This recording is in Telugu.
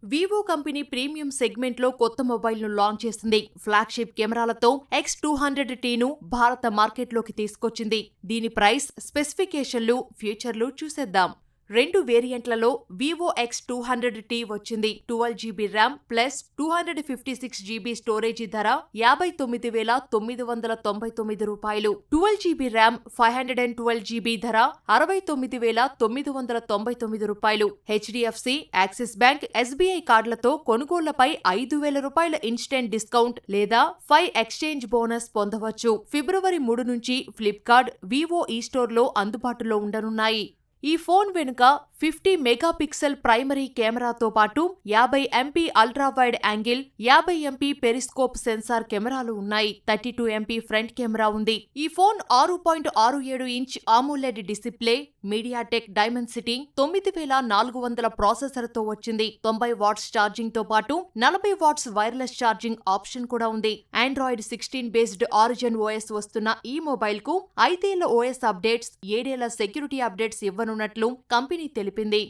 వివో కంపెనీ ప్రీమియం సెగ్మెంట్ లో కొత్త మొబైల్ ను లాంచ్ చేసింది. ఫ్లాగ్షిప్ కెమెరాలతో X200Tను భారత మార్కెట్లోకి తీసుకొచ్చింది. దీని ప్రైస్, స్పెసిఫికేషన్లు, ఫీచర్లు చూసేద్దాం. 2 వేరియంట్లలో వివో X200T వచ్చింది. 12GB RAM plus 256GB storage ధర 59,999 రూపాయలు. 12GB ర్యామ్ 512GB ధర 69,999 రూపాయలు. HDFC, యాక్సిస్ బ్యాంక్, SBI కార్డులతో కొనుగోళ్లపై 5,000 రూపాయల ఇన్స్టెంట్ డిస్కౌంట్ లేదా 5 ఎక్స్చేంజ్ బోనస్ పొందవచ్చు. ఫిబ్రవరి 3 నుంచి ఫ్లిప్కార్ట్, వివో ఈ స్టోర్లో అందుబాటులో ఉండనున్నాయి. ఈ ఫోన్ వెనుక 50 మెగాపిక్సెల్ ప్రైమరీ కెమెరాతో పాటు 50MP ultra wide angle, 50MP periscope sensor కెమెరాలు ఉన్నాయి. 32MP ఫ్రంట్ కెమెరా ఉంది. ఈ phone 6.67 inch AMOLED display, MediaTek Dimensity 9400 ప్రాసెసర్తో వచ్చింది. 90 వాట్స్ ఛార్జింగ్ తో పాటు 40 వాట్స్ వైర్లెస్ ఛార్జింగ్ ఆప్షన్ కూడా ఉంది. ఆండ్రాయిడ్ 16 బేస్డ్ ఆరిజిన్ OS వస్తున్న ఈ మొబైల్ కు 5 ఏళ్ల OS అప్డేట్స్, 7 ఏళ్ల సెక్యూరిటీ అప్డేట్స్ ఇవ్వనున్నట్లు కంపెనీ తెలిపింది.